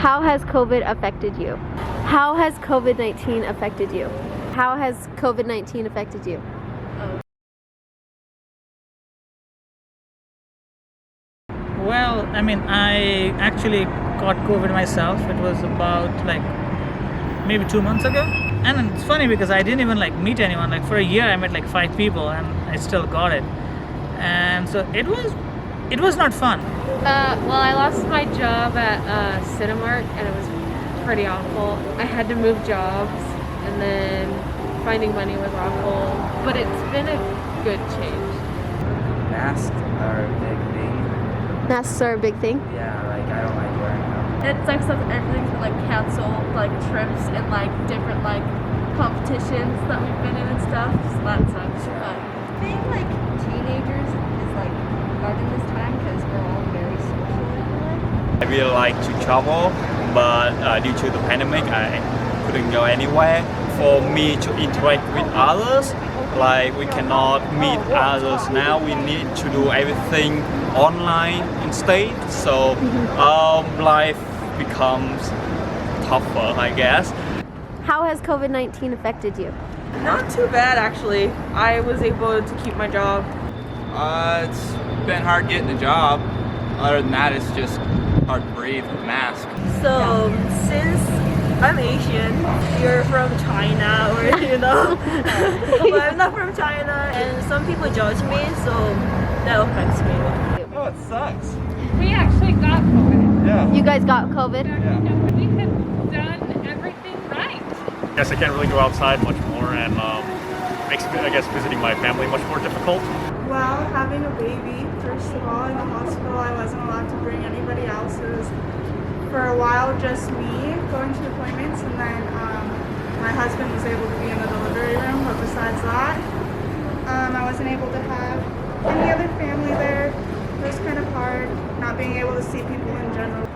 How has COVID affected you? How has COVID-19 affected you? How has COVID-19 affected you? Well, I mean, I actually caught COVID myself. It was about like maybe 2 months ago. And it's funny because I didn't even like meet anyone. Like for a year I met like 5 people and I still got it. And so it was not fun. Well, I lost my job at Cinemark and it was pretty awful. I had to move jobs and then finding money was awful. But it's been a good change. Masks are a big thing. Masks are a big thing. Yeah, like I don't like wearing them. It sucks that everything's been like canceled, like trips and like different like competitions that we've been in and stuff. So that sucks. But Being like teenagers is like hard in this time because we're all very social, I feel like. I really like to travel, but due to the pandemic, I couldn't go anywhere. For me to interact with others, like we cannot meet others now, we need to do everything online instead. So life becomes tougher, I guess. How has COVID-19 affected you? Not too bad, actually. I was able to keep my job. It's been hard getting a job. Other than that, it's just hard to breathe with a mask. so since I'm Asian, you're from China or but I'm not from China and some people judge me, so that affects me. Oh, it sucks. We actually got COVID. Yeah. You guys got COVID? And we have done everything right. I guess I can't really go outside much more, and makes, I guess, visiting my family much more difficult. Well, having a baby, first of all, in the hospital, I wasn't allowed to bring anybody else. It was, for a while, just me going to appointments, and then my husband was able to be in the delivery room, but besides that, I wasn't able to have any other family there. It was kind of hard not being able to see people in general.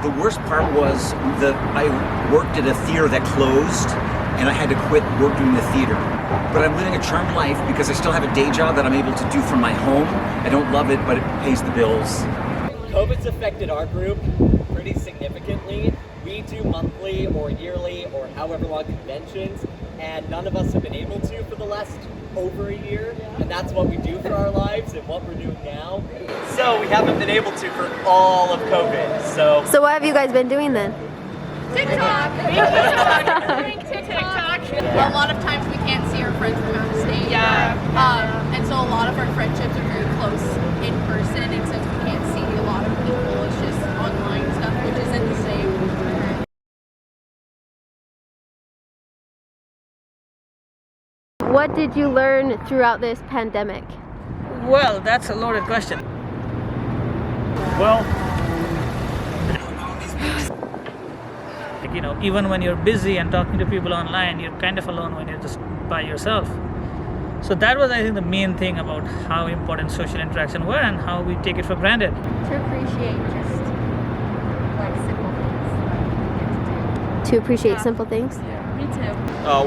The worst part was that I worked at a theater that closed and I had to quit working in the theater. But I'm living a charmed life because I still have a day job that I'm able to do from my home. I don't love it, but it pays the bills. COVID's affected our group pretty significantly. We do monthly or yearly or however long conventions, and none of us have been able to for the last over a year, and that's what we do for our lives and what we're doing now. So we haven't been able to for all of COVID. So what have you guys been doing then? TikTok! TikTok. A lot of times we can't see our friends from out of state. And so a lot of our friendships are very close in person, and since we can't see a lot of people, it's just online stuff, which isn't the same. What did you learn throughout this pandemic? Well, that's a loaded question. Well, Like, even when you're busy and talking to people online, you're kind of alone when you're just by yourself. So that was, I think, the main thing about how important social interaction were and how we take it for granted. To appreciate just like simple things. To appreciate simple things? Me too.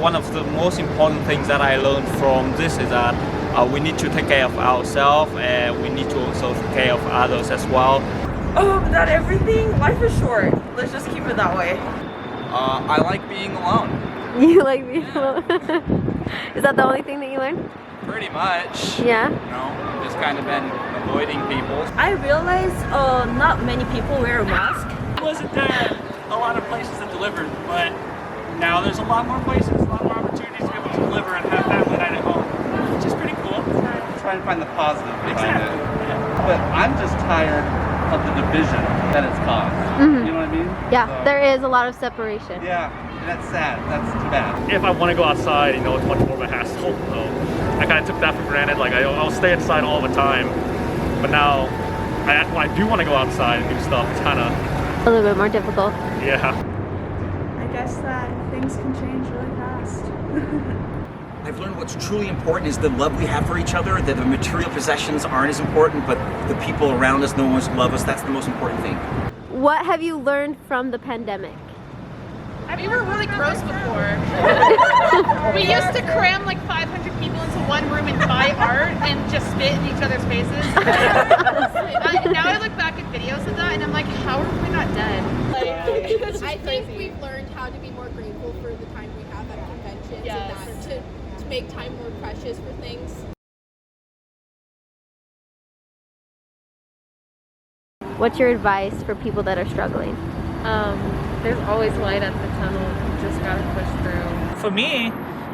One of the most important things that I learned from this is that we need to take care of ourselves, and we need to also take care of others as well. Not everything. Life is short. Let's just keep it that way. I like being alone. You like being alone? Is that the only thing that you learned? Pretty much. Yeah? Just kind of been avoiding people. I realized not many people wear a mask. wasn't there a lot of places that delivered, but now there's a lot more places, a lot more opportunities to be able to deliver and have family night at home, which is pretty cool. Trying to find the positive behind Exactly. it. But I'm just tired of the division that it's caused. You know what I mean? Yeah, So, there is a lot of separation. Yeah, and that's sad. That's too bad. If I want to go outside, it's much more of a hassle. So I kind of took that for granted. Like I'll stay inside all the time, but now when I do want to go outside and do stuff, it's kind of A little bit more difficult. yeah. I guess that things can change really fast. I've learned what's truly important is the love we have for each other, that the material possessions aren't as important, but the people around us, the ones who love us, that's the most important thing. What have you learned from the pandemic? We were really gross before. We used to cram like 500 people into one room and buy art and just spit in each other's faces. Now I look back at videos of that and I'm like, how are we not dead? make time more precious for things. What's your advice for people that are struggling? There's always light at the tunnel. You just gotta push through. For me,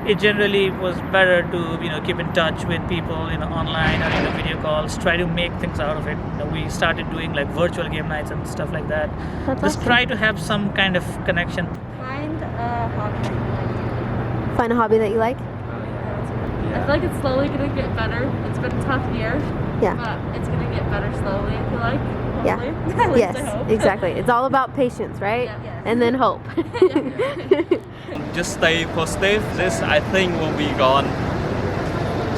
it generally was better to keep in touch with people online or video calls. Try to make things out of it. We started doing like virtual game nights and stuff like that. That's Just awesome. try to have some kind of connection. Find a hobby that you like. Find a hobby that you like? I feel like it's slowly gonna get better. It's been a tough year. Yeah. But it's gonna get better slowly, I feel like. Yeah. Hopefully. At least I Yes, hope. exactly. It's all about patience, right? Yeah. And then hope. Just stay positive. This I think will be gone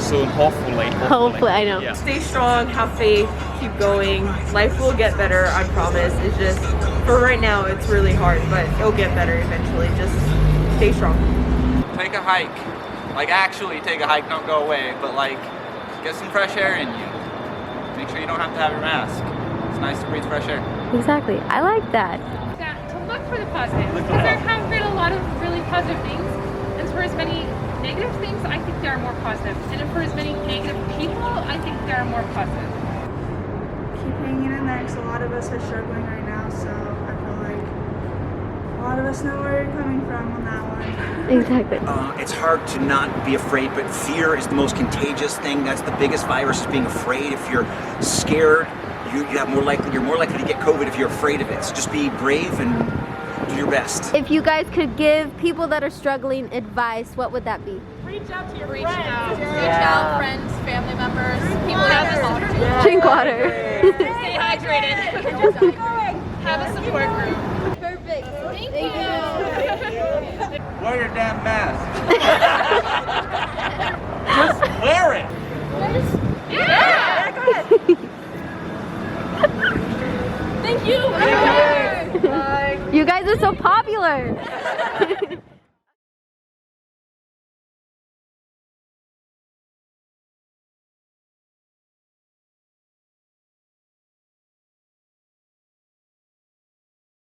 soon, hopefully. Hopefully, I know. Yeah. Stay strong, have faith, keep going. Life will get better, I promise. It's just, for right now, it's really hard, but it'll get better eventually. Just stay strong. Take a hike. Like actually take a hike, don't go away, but like get some fresh air in you. Make sure you don't have to have your mask. It's nice to breathe fresh air. Exactly. I like that. To look for the positive. Because there have been a lot of really positive things. And for as many negative things, I think there are more positive. And for as many negative people, I think there are more positive. Keep hanging in there because a lot of us are struggling right now, so I feel like a lot of us know where you're coming from on that one. Exactly. It's hard to not be afraid, but fear is the most contagious thing. That's the biggest virus, is being afraid. If you're scared, you're more likely to get COVID if you're afraid of it. So just be brave and do your best. If you guys could give people that are struggling advice, what would that be? Reach out to your friends. Reach out, friends, family members, people you have to talk to. Drink water. Stay hydrated. Keep going. Have a support group. Perfect. Thank you. Wear your damn mask. Just wear it. Yeah. Go ahead. Thank you. You guys are so popular.